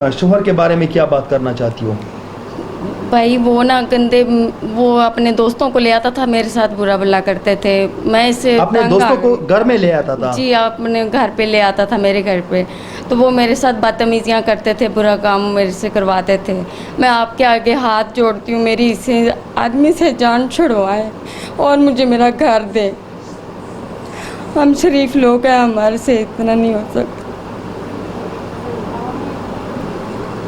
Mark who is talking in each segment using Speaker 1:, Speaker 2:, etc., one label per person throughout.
Speaker 1: शोहर के बारे में क्या बात करना चाहती हो?
Speaker 2: भाई वो ना गंदे, वो अपने दोस्तों को ले आता था, मेरे साथ बुरा भला करते थे। मैं इससे
Speaker 1: अपने दोस्तों को घर में ले आता था?
Speaker 2: जी, अपने घर पे ले आता था, मेरे घर पे। तो वो मेरे साथ बदतमीजियाँ करते थे, बुरा काम मेरे से करवाते थे। मैं आपके आगे हाथ जोड़ती हूँ, मेरी इसी आदमी से जान छुड़वाए और मुझे मेरा घर दे। हम शरीफ लोग हैं, हमारे से इतना नहीं हो सकता।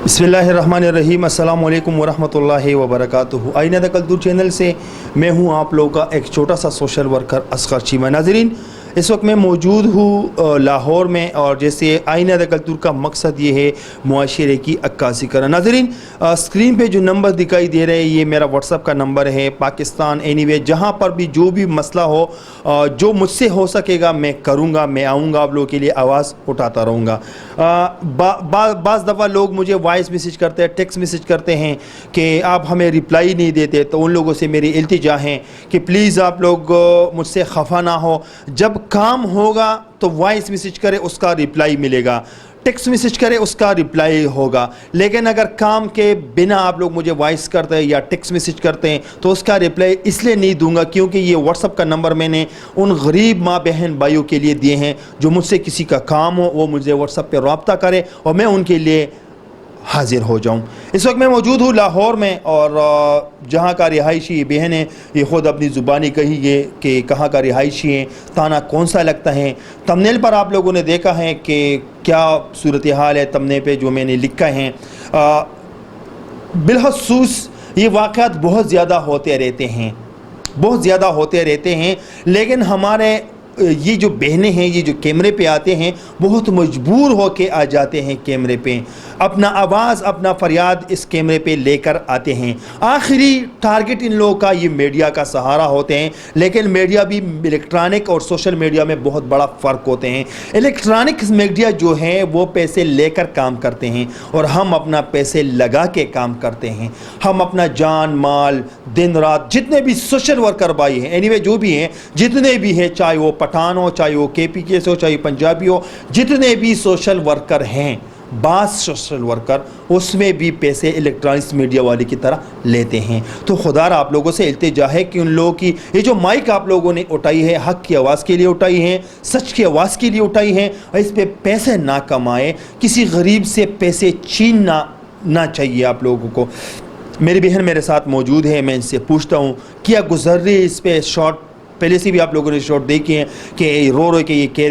Speaker 1: बिस्मिल्लाहिर्रहमानिर्रहीम, अस्सलाम वालेकुम वरहमतुल्लाहि वबरकातुहू। आईना द कल्तूर चैनल से मैं हूं आप लोगों का एक छोटा सा सोशल वर्कर असगर चीमा। नाज़रीन, इस वक्त मैं मौजूद हूँ लाहौर में, और जैसे आईना द कल्तूर का मकसद ये है मुआशरे की अक्कासी करना। नाज़रीन, स्क्रीन पे जो नंबर दिखाई दे रहे हैं ये मेरा व्हाट्सअप का नंबर है। पाकिस्तान एनीवे जहाँ पर भी जो भी मसला हो, जो मुझसे हो सकेगा मैं करूँगा, मैं आऊँगा, आप लोगों के लिए आवाज़ उठाता रहूँगा। बाज़ दफ़ा लोग मुझे वॉइस मैसेज करते हैं, टेक्स्ट मैसेज करते हैं कि आप हमें रिप्लाई नहीं देते, तो उन लोगों से मेरी इल्तिजा है कि प्लीज़ आप लोग मुझसे खफा ना हो। जब काम होगा तो वॉइस मैसेज करे, उसका रिप्लाई मिलेगा, टेक्स्ट मैसेज करे, उसका रिप्लाई होगा। लेकिन अगर काम के बिना आप लोग मुझे वॉइस करते हैं या टेक्स्ट मैसेज करते हैं तो उसका रिप्लाई इसलिए नहीं दूंगा क्योंकि ये व्हाट्सअप का नंबर मैंने उन गरीब माँ बहन भाइयों के लिए दिए हैं जो मुझसे किसी का काम हो वो मुझे व्हाट्सअप पे रब्ता करे और मैं उनके लिए हाजिर हो जाऊं। इस वक्त मैं मौजूद हूँ लाहौर में, और जहाँ का रिहायशी ये बहन है ये ख़ुद अपनी ज़ुबानी कहिए कि कहाँ का रिहायशी है, थाना कौन सा लगता है। तमनेल पर आप लोगों ने देखा है कि क्या सूरत हाल है, तमने पे जो मैंने लिखा है। बिलखसूस ये वाक़यात बहुत ज़्यादा होते रहते हैं, बहुत ज़्यादा होते रहते हैं, लेकिन हमारे ये जो बहनें हैं ये जो कैमरे पे आते हैं बहुत मजबूर होके आ जाते हैं कैमरे पे, अपना आवाज़ अपना फरियाद इस कैमरे पे लेकर आते हैं। आखिरी टारगेट इन लोगों का ये मीडिया का सहारा होते हैं, लेकिन मीडिया भी इलेक्ट्रॉनिक और सोशल मीडिया में बहुत बड़ा फ़र्क होते हैं। इलेक्ट्रॉनिक मीडिया जो है वो पैसे लेकर काम करते हैं और हम अपना पैसे लगा के काम करते हैं। हम अपना जान माल दिन रात, जितने भी सोशल वर्कर भाई हैं एनीवे जो भी हैं, जितने भी हैं, चाहे वो पठान हो, चाहे वो KPK से हो, चाहे पंजाबी हो, जितने भी सोशल वर्कर हैं, बास सोशल वर्कर, उसमें भी पैसे इलेक्ट्रॉनिक्स मीडिया वाले की तरह लेते हैं। तो खुदारा आप लोगों से इल्तिजा है कि उन लोगों की ये जो माइक आप लोगों ने उठाई है, हक़ की आवाज़ के लिए उठाई है, सच की आवाज़ के लिए उठाई है, और इस पर पैसे ना कमाएं, किसी गरीब से पैसे छीनना ना चाहिए आप लोगों को। मेरी बहन मेरे साथ मौजूद है, मैं इनसे पूछता हूँ क्या गुजर रही है। इस पर शॉर्ट पहले से भी आप लोगों ने शॉर्ट देखे हैं कि रो के ये कह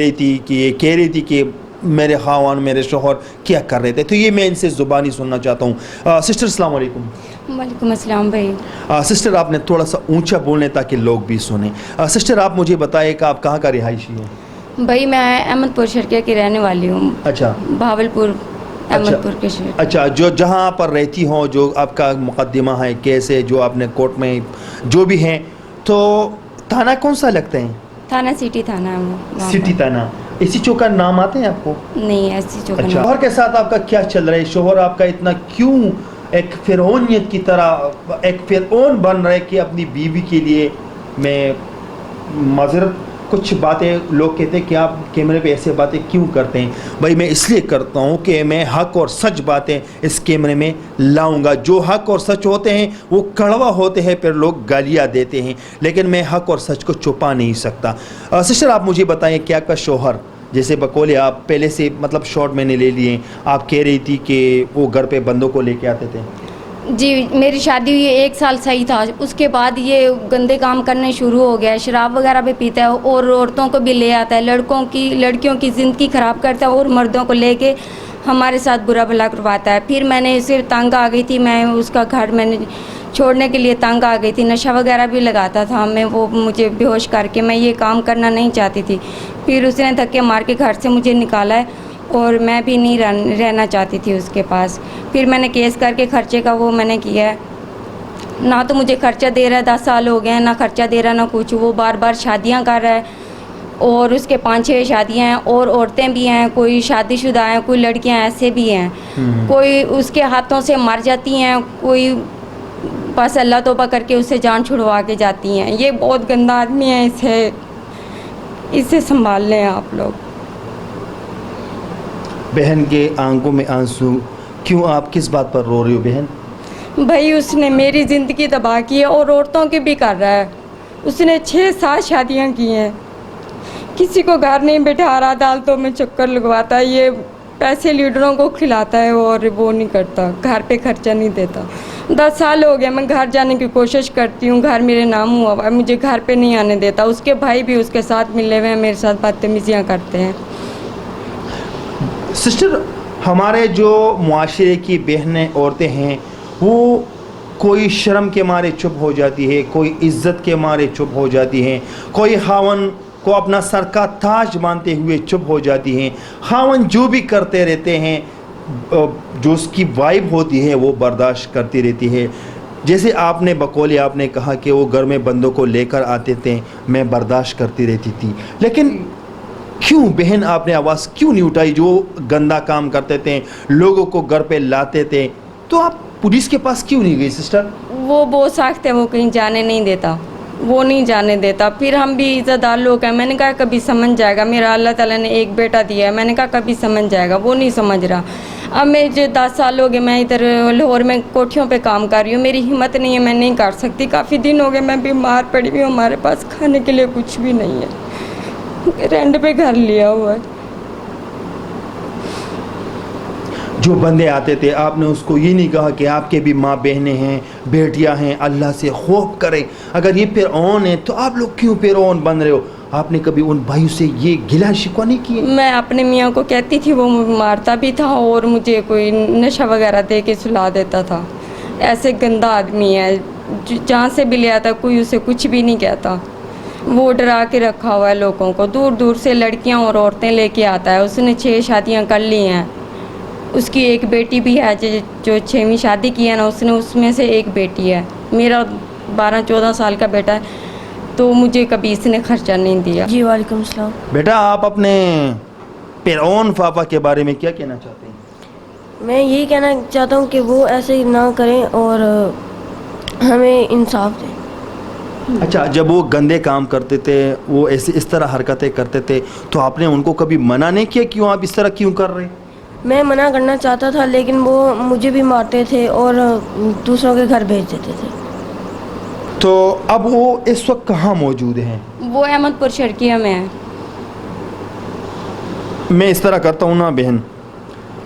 Speaker 1: रही थी कि मेरे खावान मेरे शोहर क्या कर रहे थे। तो ये मैं इनसे ज़ुबानी सुनना चाहता हूँ। सिस्टर अस्सलाम वालेकुम।
Speaker 2: वालेकुम अस्सलाम भाई।
Speaker 1: सिस्टर आपने थोड़ा सा ऊंचा बोलने ताकि लोग भी सुने। सिस्टर आप मुझे बताइए कि आप कहाँ का रिहायशी हैं?
Speaker 2: भाई मैं अहमदपुर शर्किया की रहने वाली हूँ।
Speaker 1: अच्छा,
Speaker 2: भावलपुर अहमदपुर के शहर।
Speaker 1: अच्छा, जो जहाँ पर रहती हो, जो आपका मुकदमा है, केस है, जो आपने कोर्ट में जो भी हैं, तो थाना कौन सा लगता है?
Speaker 2: थाना सिटी थाना है वो।
Speaker 1: सिटी थाना। इसी चौका नाम आते हैं आपको?
Speaker 2: नहीं, ऐसी चौका
Speaker 1: अच्छा, शोहर के साथ आपका क्या चल रहा है? शोहर आपका इतना क्यों एक फिरौनियत की तरह एक फिरौन बन रहा है कि अपनी बीवी के लिए, मैं माजरत कुछ बातें लोग कहते हैं कि आप कैमरे पे ऐसे बातें क्यों करते हैं? भाई मैं इसलिए करता हूँ कि मैं हक़ और सच बातें इस कैमरे में लाऊंगा। जो हक़ और सच होते हैं वो कड़वा होते हैं, फिर लोग गालियाँ देते हैं, लेकिन मैं हक़ और सच को छुपा नहीं सकता। सिस्टर आप मुझे बताएं कि आपका शोहर, जैसे बकौले आप पहले से मतलब शॉर्ट मैंने ले लिए, आप कह रही थी कि वो घर पे बंदों को लेके आते थे।
Speaker 2: जी, मेरी शादी हुई 1 साल सही था, उसके बाद ये गंदे काम करने शुरू हो गया है। शराब वगैरह भी पीता है और औरतों को भी ले आता है, लड़कियों की ज़िंदगी ख़राब करता है और मर्दों को लेके हमारे साथ बुरा भला करवाता है। फिर मैंने इसे तंग आ गई थी, मैं उसका घर मैंने छोड़ने के लिए तंग आ गई थी। नशा वगैरह भी लगाता था मैं, वो मुझे बेहोश करके, मैं ये काम करना नहीं चाहती थी। फिर उसने धक्के मार के घर से मुझे निकाला है और मैं भी नहीं रहना चाहती थी उसके पास। फिर मैंने केस करके खर्चे का वो मैंने किया है। ना तो मुझे खर्चा दे रहा है, 10 साल हो गए हैं, ना खर्चा दे रहा ना कुछ। वो बार बार शादियां कर रहा है और उसके 5-6 शादियां हैं, और औरतें भी हैं, कोई शादीशुदा हैं, कोई लड़कियां ऐसे भी हैं, कोई उसके हाथों से मर जाती हैं, कोई बस अल्लाह तौबा करके उससे जान छुड़वा के जाती हैं। ये बहुत गंदा आदमी है, इसे संभाल लें आप लोग।
Speaker 1: बहन के आंखों में आंसू क्यों आप किस बात पर रो रही हो बहन?
Speaker 2: भाई उसने मेरी ज़िंदगी तबाह की है और औरतों की भी कर रहा है। उसने 6-7 शादियां की हैं, किसी को घर नहीं बैठा रहा, अदालतों में चक्कर लगवाता है, ये पैसे लीडरों को खिलाता है और वो नहीं करता, घर पे खर्चा नहीं देता। 10 साल हो गए मैं घर जाने की कोशिश करती हूँ, घर मेरे नाम हुआ हुआ है, मुझे घर पे नहीं आने देता। उसके भाई भी उसके साथ मिले हुए हैं, मेरे साथ बदतमीजियाँ करते हैं।
Speaker 1: सिस्टर, हमारे जो मुआशरे की बहनें औरतें हैं वो कोई शर्म के मारे चुप हो जाती है, कोई इज़्ज़त के मारे चुप हो जाती हैं, कोई खावन को अपना सर का ताज मानते हुए चुप हो जाती हैं। खावन जो भी करते रहते हैं, जो उसकी वाइब होती है वो बर्दाश्त करती रहती है। जैसे आपने बकौले आपने कहा कि वो घर में बंदों को लेकर आते थे, मैं बर्दाश्त करती रहती थी, लेकिन क्यों बहन आपने आवाज़ क्यों नहीं उठाई? जो गंदा काम करते थे, लोगों को घर पे लाते थे, तो आप पुलिस के पास क्यों नहीं गई सिस्टर?
Speaker 2: वो बहुत सख्त है, वो कहीं जाने नहीं देता, वो नहीं जाने देता। फिर हम भी इज़्ज़तदार लोग हैं, मैंने कहा कभी समझ जाएगा, मेरा अल्लाह ताला ने एक बेटा दिया है, मैंने कहा कभी समझ जाएगा, वो नहीं समझ रहा। अब मैं जो 10 साल हो गए मैं इधर लाहौर में कोठियों पे काम कर रही हूँ, मेरी हिम्मत नहीं है, मैं नहीं कर सकती। काफ़ी दिन हो गए मैं बीमार पड़ी हुई हूँ, हमारे पास खाने के लिए कुछ भी नहीं है, रेंट पे घर लिया हुआ है।
Speaker 1: जो बंदे आते थे आपने उसको ये नहीं कहा कि आपके भी माँ बहनें हैं, बेटियां हैं, अल्लाह से खौफ करें? अगर ये फिरौन है तो आप लोग क्यों फिरौन बन रहे हो? आपने कभी उन भाइयों से ये गिला शिकवा नहीं किया?
Speaker 2: मैं अपने मियाँ को कहती थी, वो मारता भी था और मुझे कोई नशा वगैरह दे के सुला देता था। ऐसे गंदा आदमी है, जहाँ से भी ले आता कोई उसे कुछ भी नहीं कहता। वो डरा के रखा हुआ है लोगों को, दूर दूर से लड़कियाँ और औरतें लेके आता है। उसने 6 शादियाँ कर ली हैं, उसकी एक बेटी भी है जो 6वीं शादी की है ना उसने, उसमें से एक बेटी है। मेरा 12-14 साल का बेटा है, तो मुझे कभी इसने खर्चा नहीं दिया।
Speaker 3: जी वालेकुम सलाम।
Speaker 1: बेटा आप अपने फिरौन पापा के बारे में क्या कहना चाहते हैं?
Speaker 3: मैं यही कहना चाहता हूँ कि वो ऐसे ना करें और हमें इंसाफ दें।
Speaker 1: अच्छा, जब वो गंदे काम करते थे, वो ऐसे इस तरह हरकतें करते थे, तो आपने उनको कभी मना नहीं किया क्यों आप इस तरह क्यों कर रहे हैं?
Speaker 3: मैं मना करना चाहता था लेकिन वो मुझे भी मारते थे और दूसरों के घर भेज देते थे।
Speaker 1: तो अब वो इस वक्त कहाँ मौजूद हैं?
Speaker 2: वो अहमदपुर शर्किया में है।
Speaker 1: मैं इस तरह करता हूँ ना बहन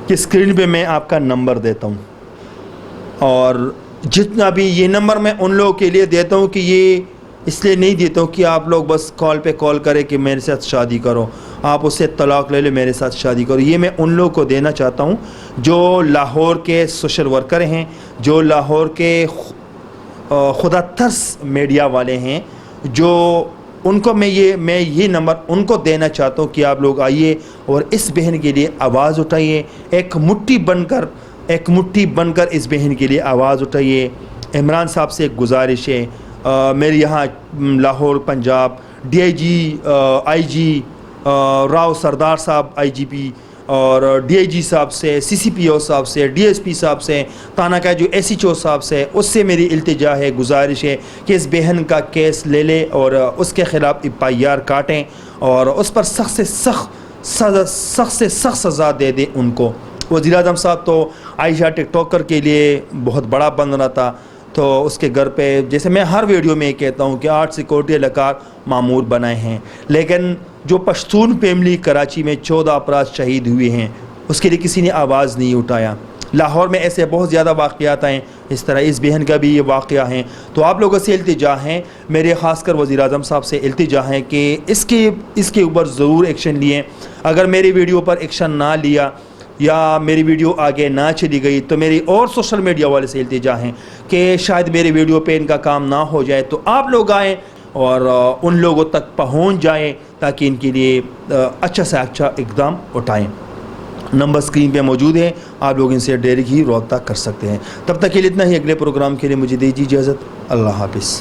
Speaker 1: कि स्क्रीन पे मैं आपका नंबर देता हूँ, और जितना भी ये नंबर मैं उन लोगों के लिए देता हूँ कि ये इसलिए नहीं देता हूँ कि आप लोग बस कॉल पे कॉल करें कि मेरे साथ शादी करो, आप उससे तलाक ले लो, मेरे साथ शादी करो। ये मैं उन लोगों को देना चाहता हूँ जो लाहौर के सोशल वर्कर हैं, जो लाहौर के खुदा तर्स मीडिया वाले हैं, जो उनको मैं ये नंबर उनको देना चाहता हूँ कि आप लोग आइए और इस बहन के लिए आवाज़ उठाइए, एक मुट्ठी बनकर इस बहन के लिए आवाज़ उठाइए। इमरान साहब से एक गुजारिश है, मेरे यहाँ लाहौर पंजाब DIG IG राव सरदार साहब IGP और DIG साहब से, CCPO साहब से, DSP साहब से, थाना का जो SHO साहब से, उससे मेरी इल्तिजा है, गुजारिश है कि इस बहन का केस ले ले और उसके ख़िलाफ़ FIR काटें और उस पर सख्त से सख्त सज़ा दे दें उनको। वज़ीर-ए-आज़म साहब तो आयशा टिकटॉकर के लिए बहुत बड़ा बन रहा था, तो उसके घर पे जैसे मैं हर वीडियो में कहता हूँ कि 8 सिक्योरिटी एहलकार मामूर बनाए हैं, लेकिन जो पश्तून फैमिली कराची में 14 अफराद शहीद हुए हैं उसके लिए किसी ने आवाज़ नहीं उठाया। लाहौर में ऐसे बहुत ज़्यादा वाक़यात हैं, इस तरह इस बहन का भी ये वाक़या है। तो आप लोगों से इल्तिजा है, मेरे ख़ासकर वज़ीर-ए-आज़म साहब से इल्तिजा है कि इसके ऊपर ज़रूर एक्शन लिए। अगर मेरी वीडियो पर एक्शन ना लिया या मेरी वीडियो आगे ना चली गई तो मेरी और सोशल मीडिया वाले से इल्तिजा हैं कि शायद मेरी वीडियो पे इनका काम ना हो जाए, तो आप लोग आएँ और उन लोगों तक पहुंच जाएं ताकि इनके लिए अच्छा से अच्छा इक़दाम उठाएं। नंबर स्क्रीन पे मौजूद है, आप लोग इनसे डायरेक्ट ही रब्ता कर सकते हैं। तब तक के लिए इतना ही, अगले प्रोग्राम के लिए मुझे दीजिए इजाज़त। अल्लाह हाफ़िज़।